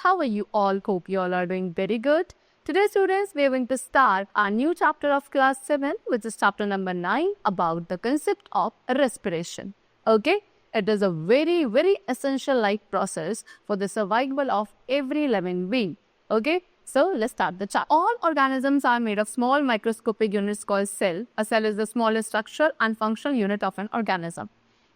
how are you all? Hope you all are doing very good. Today students, we are going to start our new chapter of class 7, which is chapter number 9 about the concept of respiration. Okay, it is a very essential life process for the survival of every living being. Okay, so let's start the chapter. All organisms are made of small microscopic units called cell. A cell is the smallest structural and functional unit of an organism.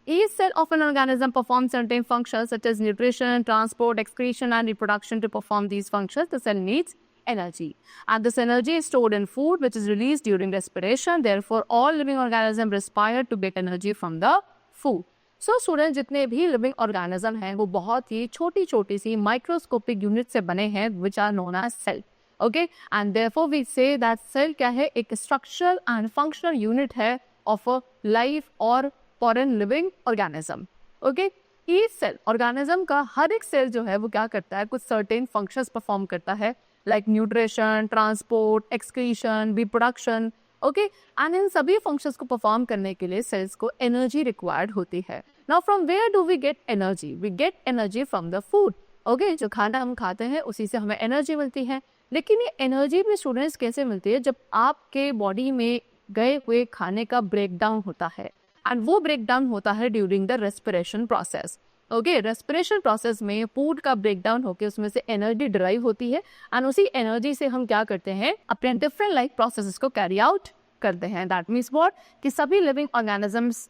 Each cell of an organism performs certain functions such as nutrition, transport, excretion and reproduction. To perform these functions, the cell needs energy. And this energy is stored in food which is released during respiration. Therefore, all living organisms respire to get energy from the food. So student जितने भी living organism हैं वो बहुत ही छोटी छोटी सी microscopic unit से बने हैं which are known as cell. Okay, and therefore we say that cell क्या है, एक स्ट्रक्चरल एंड फंक्शनल यूनिट है ऑफ अ लाइफ और for an living organism. Okay, each cell organism का हर एक सेल जो है वो क्या करता है, कुछ सर्टेन फंक्शंस परफॉर्म करता है like nutrition, transport, excretion, reproduction. Okay, and in सभी फंक्शंस को परफॉर्म करने के लिए सेल्स को एनर्जी रिक्वायर्ड होती है. Now from where do we get energy? We get energy from the food. Okay, जो खाना हम खाते हैं उसी से हमें एनर्जी मिलती है. लेकिन ये एनर्जी भी स्टूडेंट्स कैसे मिलती है? जब आपके बॉडी में गए हुए खाने का ब्रेक डाउन होता है, एंड वो ब्रेक डाउन होता है during the respiration process. Okay, respiration process में फूड का ब्रेक डाउन होकर उसमें से एनर्जी डिराइव होती है एंड उसी एनर्जी से हम क्या करते हैं, अपने डिफरेंट लाइफ प्रोसेसेस को कैरी आउट करते हैं. दैट मीन्स व्हाट, कि सभी लिविंग ऑर्गेनिजम्स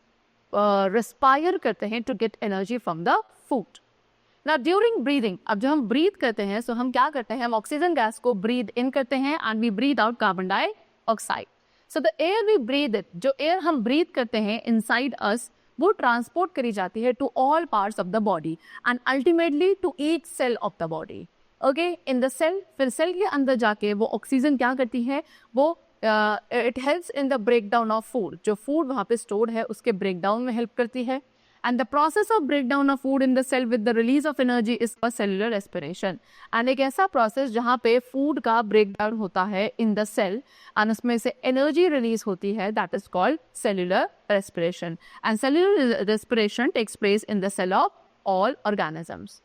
रेस्पायर करते हैं to get energy from the food. Now during breathing, अब जब हम ब्रीथ करते हैं सो हम क्या करते हैं, हम ऑक्सीजन गैस को ब्रीथ इन करते हैं and we breathe out carbon dioxide. So the air we breathe it, जो एयर हम ब्रीथ करते हैं इनसाइड अस, वो ट्रांसपोर्ट करी जाती है to all parts of the body and ultimately to each cell of the body. Okay, in the cell, फिर cell के अंदर जाके वो ऑक्सीजन क्या करती है, वो it helps in the break down of food. जो फूड वहाँ पे स्टोर्ड है उसके ब्रेक डाउन में हेल्प करती है. And the process of break down of food in the cell with the release of energy is called cellular respiration. And एक ऐसा प्रोसेस जहाँ पे फूड का ब्रेक डाउन होता है इन द सेल एंड उसमें से एनर्जी रिलीज होती है, that is called cellular respiration. And cellular respiration takes place in the cell of all organisms.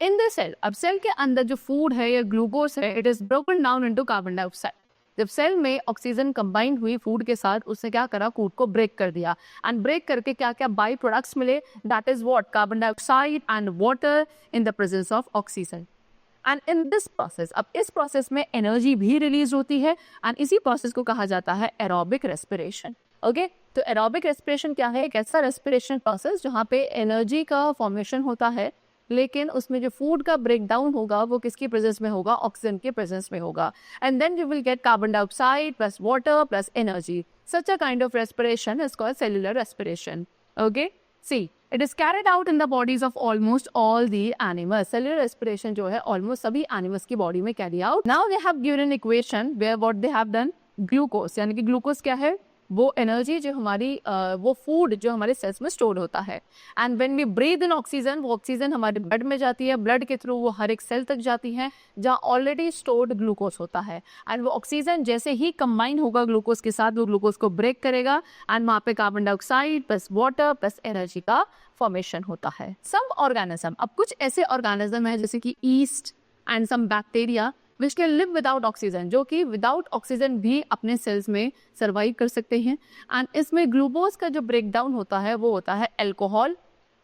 In the cell, अब सेल के अंदर जो फूड है या ग्लूकोज है, it is broken down into carbon dioxide. जब सेल में ऑक्सीजन कंबाइंड हुई फूड के साथ, उसने क्या करा, फूड को ब्रेक कर दिया एंड ब्रेक करके क्या क्या बाई प्रोडक्ट्स मिले, that is what, carbon dioxide and water in the presence of oxygen. And in this process, अब इस प्रोसेस में एनर्जी भी रिलीज होती है एंड इसी प्रोसेस को कहा जाता है एरोबिक रेस्पिरेशन. ओके, तो एरोबिक रेस्पिरेशन क्या है, एक ऐसा रेस्पिरेशन प्रोसेस जहाँ पे एनर्जी का फॉर्मेशन होता है लेकिन उसमें जो फूड का ब्रेक डाउन होगा वो किसकी प्रेजेंस में होगा, ऑक्सीजन के प्रेजेंस में होगा. And then you will get carbon dioxide plus water plus energy. Such a kind of respiration is called cellular respiration. Okay, see it is carried out in the bodies of almost all the animals. Cellular respiration जो है almost सभी animals की body में carry out. Now they have given equation where what they have done, glucose, यानी कि glucose क्या है, वो एनर्जी जो हमारी वो फूड जो हमारे सेल्स में स्टोर होता है. And when we breathe in oxygen, वो ऑक्सीजन हमारे ब्लड में जाती है, ब्लड के थ्रू वो हर एक सेल तक जाती है जहाँ ऑलरेडी स्टोर्ड ग्लूकोज होता है. एंड वो ऑक्सीजन जैसे ही कंबाइन होगा ग्लूकोज के साथ, वो ग्लूकोज को ब्रेक करेगा एंड वहाँ पे carbon dioxide plus water plus energy का फॉर्मेशन होता है. सम ऑर्गेनिज्म, अब कुछ ऐसे ऑर्गेनिज्म है जैसे कि yeast and some bacteria which can live without oxygen, जो कि विदाउट ऑक्सीजन भी अपने सेल्स में सर्वाइव कर सकते हैं. एंड इसमें ग्लूकोज का जो ब्रेक डाउन होता है वो होता है अल्कोहल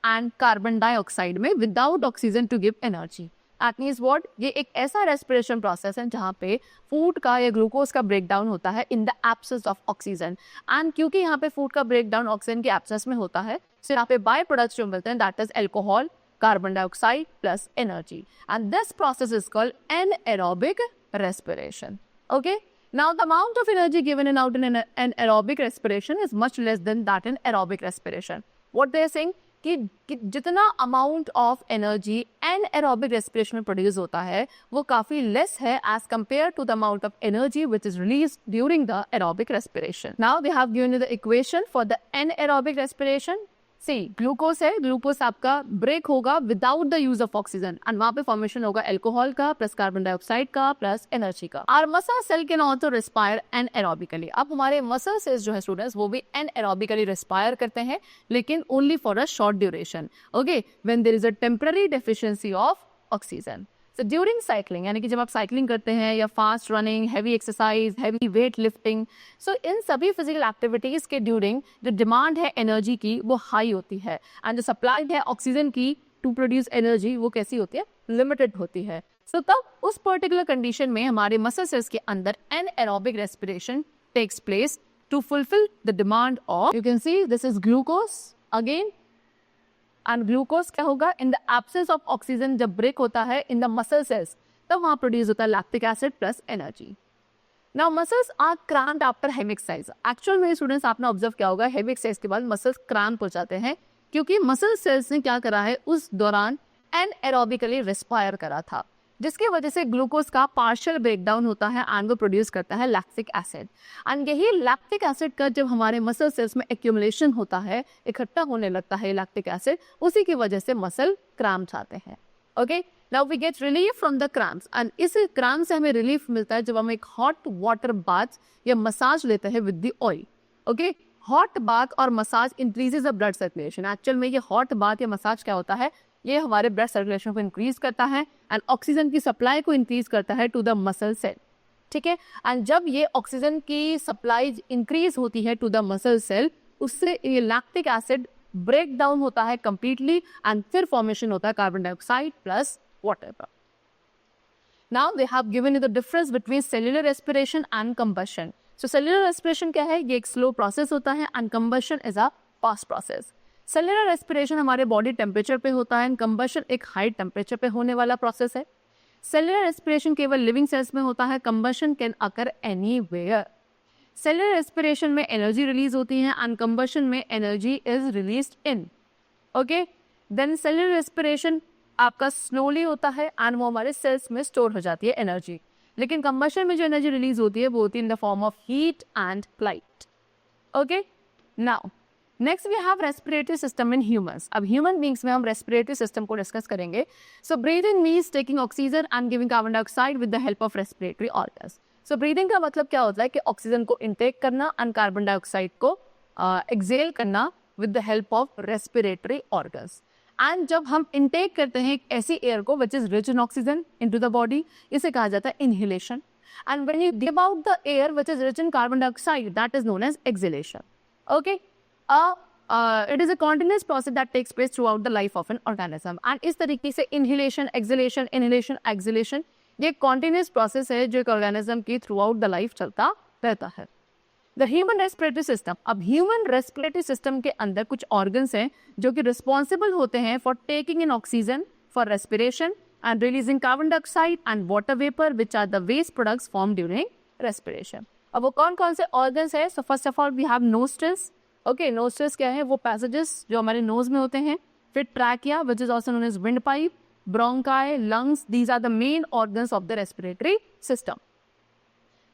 एंड कार्बन डाइऑक्साइड में without oxygen to give energy. That means what, ये एक ऐसा रेस्पिरेशन प्रोसेस है जहाँ पे फूड का या ग्लूकोज का ब्रेक डाउन होता है in the absence of oxygen. And क्योंकि यहाँ पे फूड का ब्रेक डाउन ऑक्सीजन के एब्सेंस में होता है, सो यहाँ पे बाय प्रोडक्ट्स जो मिलते हैं that is alcohol, carbon dioxide plus energy, and this process is called anaerobic respiration. Okay, now the amount of energy given out in an aerobic respiration is much less than that in aerobic respiration. What they are saying कि जितना amount of energy anaerobic respiration में produce होता है वो काफी less है as compared to the amount of energy which is release during the aerobic respiration. Now they have given the equation for the anaerobic respiration. See glucose है, glucose आपका break होगा without the use of oxygen and वहां पे formation होगा alcohol का plus carbon dioxide का plus energy का. Our muscle cell can also respire anaerobically. अब हमारे मसल सेल्स जो है स्टूडेंट्स वो भी एनाएरोबिकली रेस्पायर करते हैं लेकिन only for a short duration. Okay, when there is a temporary deficiency of oxygen. So during cycling, यानी कि जब आप साइकिलिंग करते हैं या fast running, heavy exercise, heavy weight lifting, so इन सभी फिजिकल एक्टिविटीज के ड्यूरिंग जो डिमांड है एनर्जी की वो हाई होती है, एंड जो सप्लाई है ऑक्सीजन की टू प्रोड्यूस एनर्जी वो कैसी होती है, लिमिटेड होती है. सो तब उस पर्टिकुलर कंडीशन में हमारे मसल सेल्स के अंदर anaerobic respiration takes place to fulfil the demand of, you can see this is glucose again, and glucose क्या होगा, in the absence of oxygen जब ब्रेक होता है इन द मसल सेल्स तब वहां प्रोड्यूस होता है lactic acid plus energy. Now muscles are cramped after heavy exercise. Actual में स्टूडेंट्स आपने ऑब्जर्व किया होगा हेवी एक्सरसाइज के बाद मसल्स क्रैम्प हो जाते हैं क्योंकि मसल सेल्स ने क्या करा है उस दौरान एनाएरोबिकली रेस्पायर करा था, जिसकी वजह से ग्लूकोज का पार्शियल ब्रेकडाउन होता है एंड वो प्रोड्यूस करता है लैक्टिक एसिड. एंड यही लैक्टिक एसिड का जब हमारे मसल सेल्स में एक्यूमुलेशन होता है, इकट्ठा होने लगता है लैक्टिक एसिड, उसी की वजह से मसल क्रैम्प्स आते हैं. Okay, now we get relief from the cramps, and इस क्रैम्प से हमें रिलीफ मिलता है जब हम एक हॉट वाटर बाथ या मसाज लेते हैं with the oil. Okay, hot bath और massage increases the blood circulation. Actual में ये हॉट बाथ या मसाज क्या होता है, ये हमारे ब्लड सर्कुलेशन को इंक्रीज करता है एंड ऑक्सीजन की सप्लाई को इंक्रीज करता है टू द मसल सेल. ठीक है, एंड जब ये ऑक्सीजन की सप्लाई इंक्रीज होती है टू द मसल सेल, उससे ये लैक्टिक एसिड ब्रेक डाउन होता है कंप्लीटली एंड फिर फॉर्मेशन होता है कार्बन डाइऑक्साइड प्लस वाटर का. Now they have given you the difference between cellular respiration and combustion. So cellular respiration क्या है, ये एक स्लो प्रोसेस होता है and combustion is a fast process. Cellular respiration हमारे बॉडी टेम्परेचर पे होता है एंड कंबशन एक हाई टेम्परेचर पे होने वाला प्रोसेस है. सेल्यूलर रेस्पिरेशन केवल लिविंग सेल्स में होता है, combustion can occur anywhere. Cellular respiration में एनर्जी रिलीज होती है एंड कंबशन में energy is released in. Okay, then cellular respiration आपका स्लोली होता है एंड वो हमारे सेल्स में स्टोर हो जाती है एनर्जी, लेकिन कंबशन में जो एनर्जी रिलीज होती है वो होती है in the form of heat and light. Okay, now next we have respiratory system in humans. अब ह्यूमन बींग्स में हम रेस्पिरेटरी सिस्टम को डिस्कस करेंगे. So breathing means taking oxygen and giving carbon dioxide with the help of respiratory organs. So breathing का मतलब क्या होता है कि ऑक्सीजन को इनटेक करना एंड कार्बन डाइऑक्साइड को एक्सेल करना with the help of respiratory organs. And जब हम इनटेक करते हैं एक ऐसी एयर को which is rich in oxygen into the body, इसे कहा जाता है inhalation. And when you give out the air which is rich in carbon dioxide, that is known as exhalation. Okay, it is a continuous process that takes place throughout the life of an organism. And इस तरीके से inhalation, exhalation, inhalation, exhalation ये continuous process है जो एक organism की throughout the life चलता रहता है. The human respiratory system. अब human respiratory system के अंदर कुछ organs हैं जो कि responsible होते हैं for taking in oxygen for respiration and releasing carbon dioxide and water vapor which are the waste products formed during respiration. अब वो कौन कौन से organs हैं? So first of all we have nostrils. Okay, nostrils क्या है, वो passages जो हमारे नोज में होते हैं. फिर trachea which is also known as wind pipe, bronchi, lungs, these are the main organs of the respiratory system.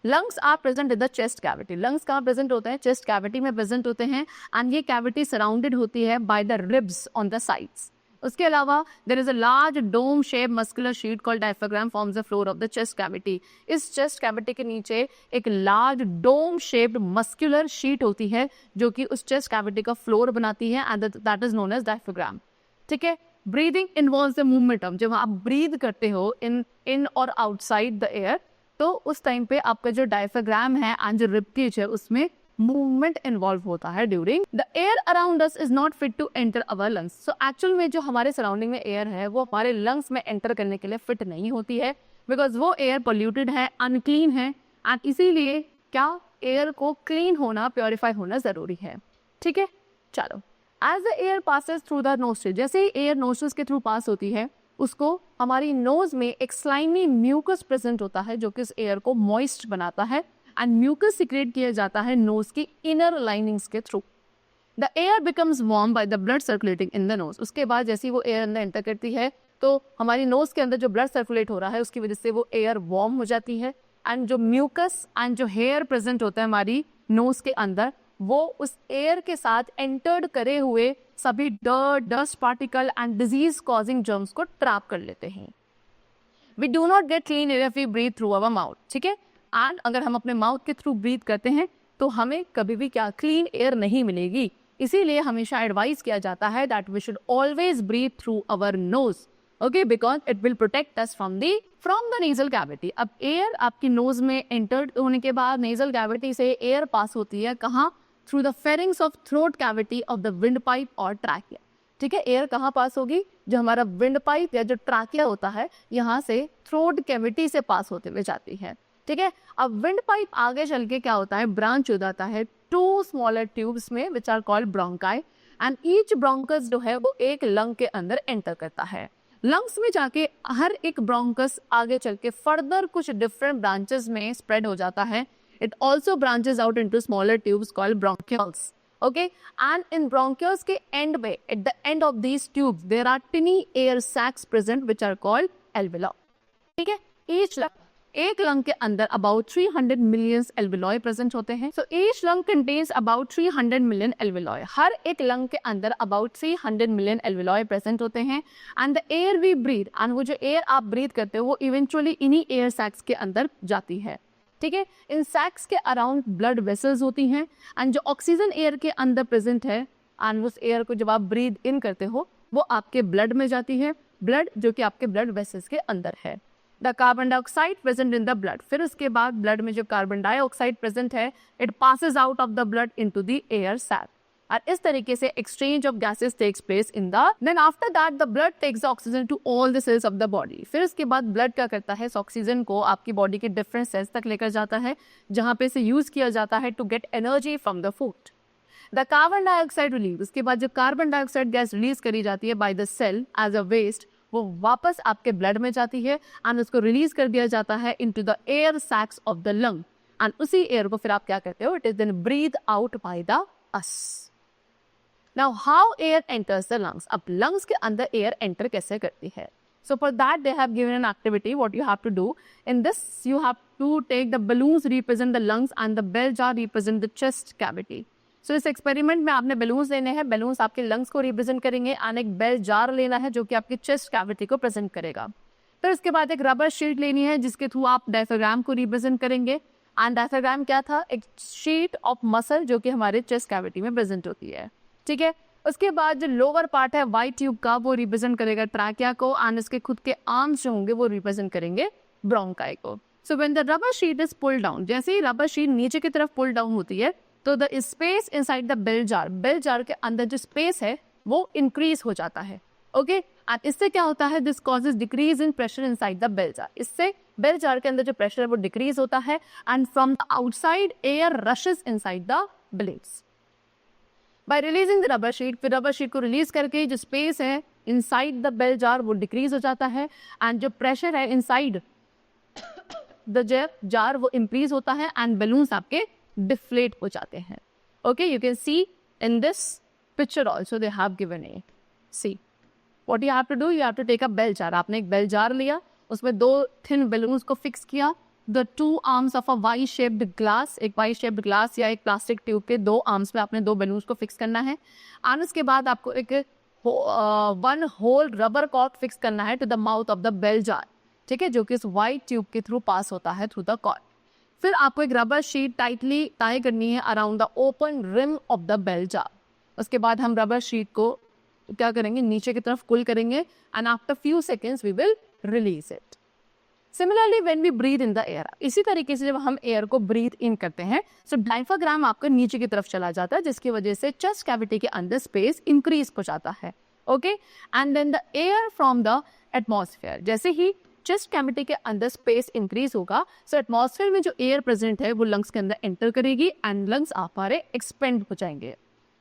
Lungs are present in the chest cavity. Lungs कहाँ प्रेजेंट होते हैं, चेस्ट कैविटी में present होते हैं and ये cavity surrounded होती है by the ribs on the sides. उसके अलावा there is a large dome shape muscular sheet called diaphragm forms the floor of the chest cavity. इस चेस्ट कैविटी के नीचे एक large dome shaped muscular sheet होती है जो कि उस चेस्ट कैविटी का फ्लोर बनाती है and that is known as diaphragm. ठीक है, ब्रीदिंग इन्वॉल्व्स द मूवमेंटम. जब आप ब्रीद करते हो इन और आउटसाइड द एयर, तो उस टाइम पे आपका जो डायफ्राग्राम है एंड जो रिब केज है उसमें मूवमेंट इन्वॉल्व होता है during. The air around us is not fit to enter our lungs. So actual में जो हमारे सराउंडिंग में एयर है वो हमारे लंग्स में एंटर करने के लिए फिट नहीं होती है बिकॉज वो एयर पोल्यूटेड है, अनक्लीन है एंड इसीलिए क्या एयर को क्लीन होना, प्योरीफाई होना जरूरी है. ठीक है, चलो. As the air passes through the nostril, जैसे ही एयर नोस्ट्रिल्स के थ्रू पास होती है उसको हमारी नोज में एक स्लाइमी म्यूकस प्रेजेंट होता है जो कि इस एयर को मॉइस्ट बनाता है एंड म्यूकस सिक्रेट किया जाता है नोज की इनर लाइनिंग्स के through. The air becomes warm by the blood circulating in the nose. उसके बाद जैसे वो एयर अंदर एंटर करती है तो हमारी नोज के अंदर जो ब्लड सर्कुलेट हो रहा है उसकी वजह से वो एयर वार्म हो जाती है एंड जो म्यूकस एंड जो हेयर प्रेजेंट होता है हमारी नोज के अंदर वो उस एयर के साथ एंटर्ड करे हुए सभी dirt, dust particle and disease causing germs को ट्रैप कर लेते हैं. We do not get clean air if we breathe through our mouth. ठीक है, एंड अगर हम अपने माउथ के थ्रू ब्रीथ करते हैं तो हमें कभी भी क्या क्लीन एयर नहीं मिलेगी. इसीलिए हमेशा एडवाइस किया जाता है that we should always breathe through our nose. Okay, because it will protect us from the nasal cavity. अब एयर आपकी नोज में एंटर होने के बाद नेजल कैविटी से एयर पास होती है कहाँ? Through the pharynx of throat cavity of the wind pipe और ट्रैकिया. ठीक है, एयर कहाँ पास होगी? जो हमारा विंड पाइप या जो ट्रैकिया होता है यहाँ से थ्रोट कैविटी से पास होते हुए जाती है. ठीक है, अब विंड पाइप आगे चल के क्या होता है? ब्रांच हो जाता है 2 स्मॉलर ट्यूब्स में which are called bronchi, and each bronchus जो है वो एक लंग के अंदर एंटर करता है. लंग्स में जाके हर एक ब्रोंकस आगे चल के फर्दर कुछ डिफरेंट ब्रांचेस में स्प्रेड हो जाता है. It also branches out into smaller tubes called bronchioles. Okay, and in bronchioles के end में, at the end of these tubes, there are tiny air sacs present which are called alveoli. ठीक है, एक lung के अंदर about 300 million alveoli present होते हैं. So each lung contains about 300 million alveoli. हर एक लंग के अंदर about 300 million alveoli present होते हैं. And the air we breathe, and वो जो air आप breathe करते हो वो eventually इन्हीं air sacs के अंदर जाती है. ठीक है, इन सैक्स के अराउंड ब्लड वेसल्स होती हैं, एंड जो ऑक्सीजन एयर के अंदर प्रेजेंट है एंड उस एयर को जब आप ब्रीथ इन करते हो वो आपके ब्लड में जाती है, ब्लड जो कि आपके ब्लड वेसल्स के अंदर है. The carbon dioxide present in the blood, फिर उसके बाद ब्लड में जो कार्बन डाइऑक्साइड प्रेजेंट है it passes out of the blood into the air sac. और इस तरीके से exchange of gases takes place in the, then after that the blood takes the oxygen to all the cells of the body. फिर उसके बाद blood क्या करता है? इस ऑक्सीजन को आपकी बॉडी के डिफरेंट सेल्स तक लेकर जाता है जहां पे इसे यूज किया जाता है to get energy from the food. The carbon dioxide release, उसके बाद जो कार्बन डाइऑक्साइड गैस रिलीज करी जाती है by the cell as a waste, वो वापस आपके ब्लड में जाती है एंड उसको रिलीज कर दिया जाता है into the air sacs of the lung, and उसी एयर को फिर आप क्या कहते हो? It is then breathe out by the us. Now how air enters the lungs? अब lungs के अंदर air enter कैसे करती है? So for that they have given an activity. What you have to do in this, you have to take the balloons represent the lungs and the bell jar represent the chest cavity. So इस experiment में आपने balloons लेने हैं, balloons आपके lungs को represent करेंगे, and एक bell jar लेना है जो कि आपकी chest cavity को present करेगा. फिर उसके बाद एक rubber sheet लेनी है जिसके थ्रू आप diaphragm को represent करेंगे, and diaphragm क्या था? एक sheet of muscle जो कि हमारे chest cavity में present होती है. ठीक है, उसके बाद जो लोअर पार्ट है वाइट ट्यूब का वो रिप्रेजेंट करेगा ट्रैकिया को, एंड इसके खुद के आर्म्स जो होंगे वो रिप्रेजेंट करेंगे ब्रोंकाई को. So when the rubber sheet is pull down, जैसे ही रबर शीट नीचे की तरफ पुल डाउन होती है तो the space inside the bell jar के अंदर जो स्पेस है वो इंक्रीज हो जाता है. ओके, एंड इससे क्या होता है? This causes decrease in pressure inside the bell jar. इससे बेल जार के अंदर जो प्रेशर है वो डिक्रीज होता है, and from the outside air rushes inside the blades. By releasing the rubber sheet, फिर रबर शीट को रिलीज करके जो स्पेस है इनसाइड द बेल जार वो डिक्रीज हो जाता है, एंड जो प्रेशर है इनसाइड द जार वो इंक्रीज होता है, एंड बलून्स आपके डिफ्लेट हो जाते हैं. Okay, you can see in this picture also they have given it. See what you have to do, you have to take a bell jar. आपने एक bell jar लिया, उसमें 2 थिन बलून्स को fix किया. The 2 arms of a Y-shaped glass, एक Y-shaped glass या एक plastic tube के 2 आर्म्स में आपने 2 बलून्स को फिक्स करना है, और उसके बाद आपको एक 1 होल रबर कॉर्ड फिक्स करना है to the mouth of the bell jar. ठीक है, जो कि इस वाइट ट्यूब के थ्रू पास होता है थ्रू द कॉर्ड. फिर आपको एक रबर शीट टाइटली टाई करनी है around the open rim of the bell jar. उसके बाद हम रबर शीट को क्या करेंगे? नीचे की तरफ पुल करेंगे, and after few seconds we will release it. Similarly when we breathe in the air, इसी तरीके से जब हम एयर को ब्रीथ इन करते हैं सो डायफ्राम आपका नीचे की तरफ चला जाता है, जिसकी वजह से चेस्ट कैविटी के अंदर स्पेस इंक्रीज हो जाता है. Okay, and then the air from the atmosphere, जैसे ही चेस्ट कैविटी के अंदर स्पेस इंक्रीज होगा सो एटमॉस्फेयर में जो एयर प्रेजेंट है वो लंग्स के अंदर एंटर करेगी, एंड लंग्स हमारे एक्सपेंड हो जाएंगे.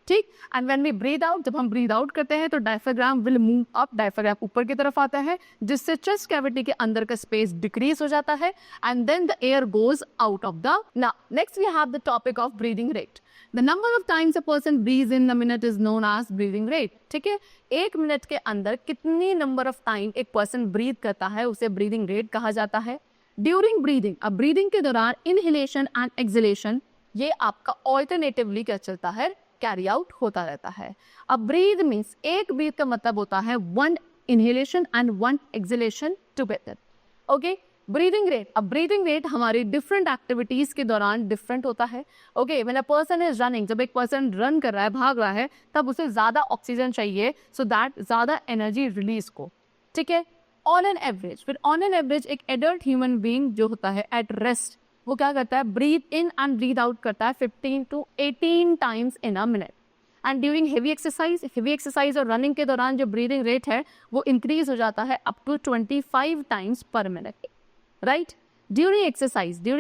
ठीक, and when we breathe out, जब हम ब्रीथ आउट करते हैं तो diaphragm will move up, diaphragm ऊपर की तरफ आता है जिससे चेस्ट कैविटी के अंदर का स्पेस डिक्रीज हो जाता है, and then the air goes out of the. Now next we have the topic of breathing rate. The number of times a person breathes in a minute is known as breathing rate. ठीक है, 1 minute के अंदर कितनी number of time एक person breathe करता है उसे breathing rate कहा जाता है. ड्यूरिंग ब्रीदिंग, अब ब्रीदिंग के दौरान इनहेलेशन एंड एक्सहेलेशन ये आपका ऑल्टरनेटिवली क्या चलता है? कैरी आउट होता रहता है. अब ब्रीथ मीन्स एक ब्रीथ का मतलब होता है 1 inhalation and 1 exhalation together. Okay, breathing rate, अब ब्रीदिंग रेट हमारी डिफरेंट एक्टिविटीज के दौरान डिफरेंट होता है. Okay, when a person is running, जब एक पर्सन रन कर रहा है, भाग रहा है, तब उसे ज्यादा ऑक्सीजन चाहिए सो दैट ज्यादा एनर्जी रिलीज को. ठीक है, ऑन एन एवरेज। फिर ऑन एन एवरेज एक एडल्ट ह्यूमन बीइंग जो होता है एट रेस्ट, वो क्या करता है, breathe in and breathe out करता है 15 to 18 times in a minute. And during heavy exercise और रनिंग के दौरान जो ब्रीदिंग रेट है वो इंक्रीज हो जाता है up to 25 times per minute, right. During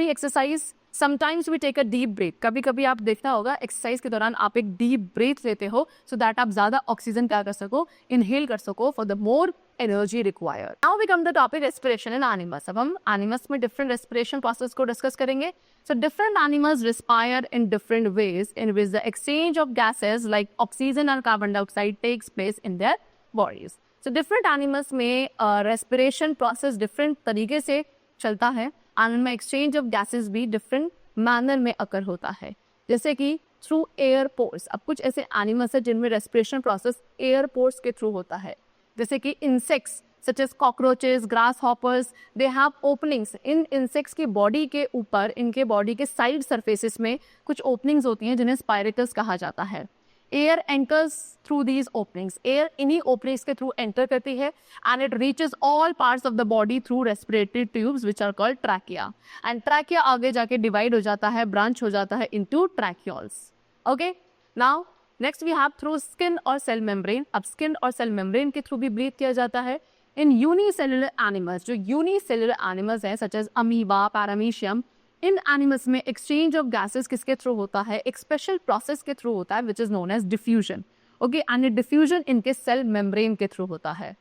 exercise sometimes we take a deep breath, कभी कभी आप देखना होगा एक्सरसाइज के दौरान आप एक डीप ब्रीथ लेते हो सो दैट आप ज्यादा ऑक्सीजन क्या कर सको, इनहेल कर सको for the more energy required. Now we come the topic respiration in animals. अब हम एनिमल्स में डिफरेंट रेस्पिरेशन प्रोसेस को डिस्कस करेंगे। So different animals respire in different ways in which the exchange of gases like oxygen और carbon dioxide takes place in their bodies. So different animals में respiration process different तरीके से चलता है and उनमें exchange of gases भी different manner में अकर होता है, जैसे कि थ्रू एयर पोर्स। अब कुछ ऐसे एनिमल्स हैं जिनमें रेस्पिरेशन प्रोसेस एयर पोर्स के थ्रू होता है, जैसे कि insects such as cockroaches, grass hoppers, they have openings. इन इंसेक्ट्स की बॉडी के ऊपर, इनके बॉडी के साइड सरफेसेस में कुछ ओपनिंग्स होती हैं जिन्हें स्पाइरेकल्स कहा जाता है। Air enters through these openings, air इन्हीं ओपनिंग्स के थ्रू एंटर करती है and it reaches all parts of the body through respiratory tubes which are called trachea. And trachea आगे जाके डिवाइड हो जाता है, ब्रांच हो जाता है into tracheoles. Okay, now next we have through skin और सेल मेम्ब्रेन। अब स्किन और सेल मेम्ब्रेन के थ्रू भी ब्रीथ किया जाता है। इन यूनिसेलुलर एनिमल्स, जो यूनिसेलुलर एनिमल्स हैं सच एज अमीबा, पैरामीशियम, इन एनिमल्स में एक्सचेंज ऑफ गैसेस किसके थ्रू होता है, एक स्पेशल प्रोसेस के थ्रू होता है which is known as diffusion. Okay, and diffusion इनके सेल मेम्ब्रेन के थ्रू होता है।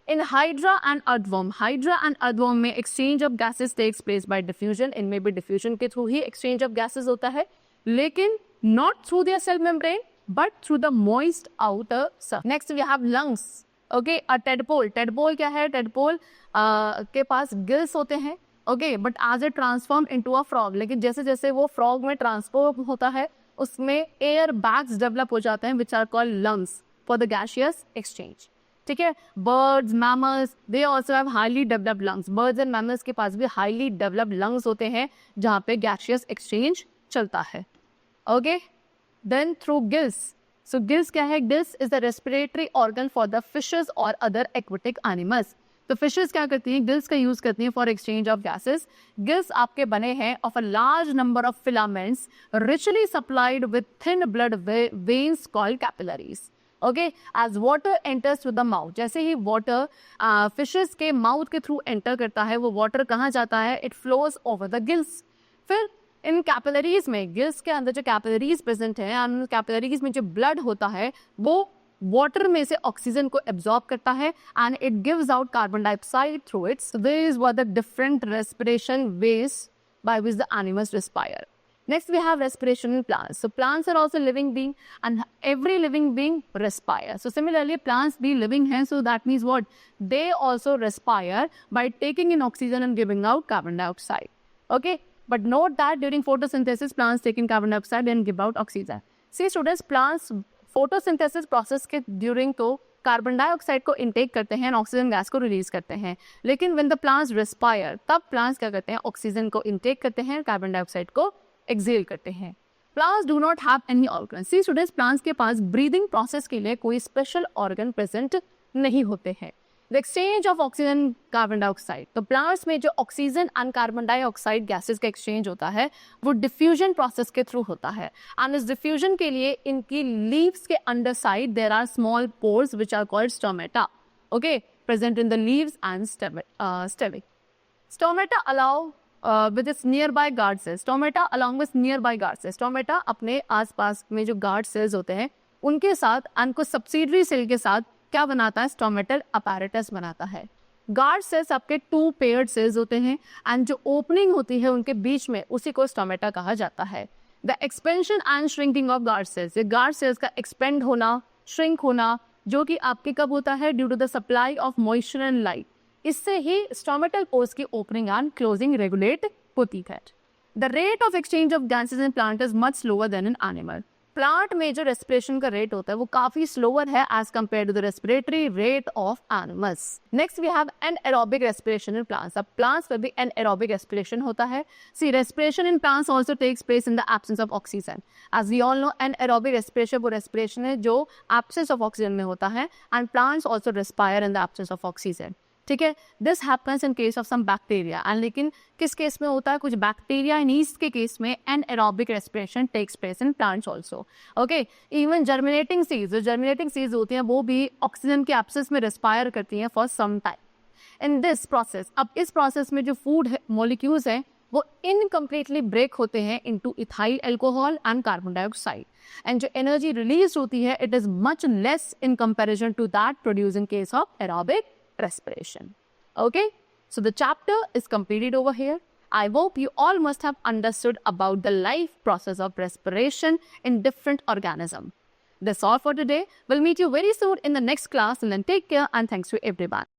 इन हाइड्रा एंड अर्थवर्म में exchange of gases takes place by diffusion. इनमें भी डिफ्यूजन के थ्रू ही एक्सचेंज ऑफ गैसेस होता है, लेकिन not through their cell membrane but through the moist outer surface. Next we have lungs. Okay, a tadpole. Tadpole क्या है, tadpole के पास गिल्स होते हैं, okay, but as a transform into a frog. लेकिन जैसे जैसे वो फ्रॉग में ट्रांसफॉर्म होता है उसमें एयर बैग्स डेवलप हो जाते हैं which are called lungs for the gaseous exchange. ठीक है, birds, mammals, they also have highly developed lungs. Birds and mammals के पास भी हाईली डेवलप्ड लंग्स होते हैं जहाँ पे गैसियस एक्सचेंज चलता है। Okay, then through gills. So gills क्या है, gills is the respiratory organ for the fishes और अदर एक्वेटिक एनिमल्स। तो फिशेस क्या करती हैं, गिल्स का यूज करती हैं for exchange of gases. Gills आपके बने हैं of a large number of filaments richly supplied with thin blood veins called capillaries. Okay, as water enters to the mouth, जैसे ही वाटर फिशेस के माउथ के थ्रू एंटर करता है, वो वाटर कहाँ जाता है, it flows over the gills. फिर इन कैपिलरीज में, गिल्स के अंदर जो कैपिलरीज प्रेजेंट है, कैपिलरीज में जो ब्लड होता है वो वाटर में से ऑक्सीजन को एब्जॉर्ब करता है and it gives out carbon dioxide through it's. This were the different respiration veg by which the animals respire. Next we have respiration in plants. So plants are also living being and every living being respire. So similarly plants be living हैं, so that means what? They also respire by taking in oxygen and giving out carbon dioxide. Okay, but note that during photosynthesis plants take in carbon dioxide and give out oxygen. See students, plants photosynthesis process के during तो carbon dioxide को intake करते हैं, oxygen gas को release करते हैं, लेकिन when the plants respire तब प्लांट्स क्या करते हैं, ऑक्सीजन को इनटेक करते हैं, कार्बन डाइऑक्साइड को एक्सेल करते हैं। Plants do not have any organ. See students, plants के पास ब्रीदिंग प्रोसेस के लिए कोई स्पेशल ऑर्गन प्रेजेंट नहीं होते हैं। The exchange of oxygen carbon dioxide, तो प्लांट्स में जो oxygen and carbon dioxide gases का एक्सचेंज होता है वो डिफ्यूजन प्रोसेस के थ्रू होता है। एंड इस डिफ्यूजन के लिए इनकी लीव्स के underside there are small pores which are called stomata, okay, present in the leaves and stems. Stomata allow with its nearby guard cells, stomata along with nearby guard cells, stomata अपने आसपास में जो guard cells होते हैं उनके साथ and कुछ subsidiary cell के साथ क्या बनाता है, stomatal apparatus बनाता है। guard cells आपके two paired cells होते हैं and जो opening होती है उनके बीच में उसी को stomata कहा जाता है। the expansion and shrinking of guard cells, ये guard cells का expand होना, shrink होना जो कि आपके कब होता है, due to the supply of moisture and light, इससे ही स्टोमेटल पोर्स की ओपनिंग एंड क्लोजिंग रेगुलेट होती है। The rate of exchange of gases in plant is much slower then in animal. Plant में जो रेस्पिरेशन का रेट होता है वो काफी स्लोअर है as compared to the respiratory rate of animals. Next we have anaerobic respiration in plants. अब plants में भी एनाएरोबिक रेस्पिरेशन होता है। See respiration in plants also takes place in the absence of oxygen. As we all know anaerobic respiration वो respiration है जो absence of oxygen में होता है and plants also respire in the absence of oxygen. ठीक है, this happens in case of some bacteria and लेकिन किस केस में होता है, कुछ बैक्टीरिया एंड यीस्ट के केस में anaerobic respiration takes place in plants also. Okay, even germinating seeds, जो जर्मिनेटिंग सीड्स होती हैं वो भी ऑक्सीजन के एब्सेंस में रेस्पायर करती हैं for some time in this process. अब इस प्रोसेस में जो फूड मॉलिक्यूल्स हैं वो इनकम्प्लीटली ब्रेक होते हैं into ethyl alcohol and carbon dioxide and जो एनर्जी रिलीज होती है it is much less in comparison to that produce in case of aerobic respiration. Okay, so the chapter is completed over here. I hope you all must have understood about the life process of respiration in different organisms. That's all for today. We'll meet you very soon in the next class and then take care and thanks to everyone.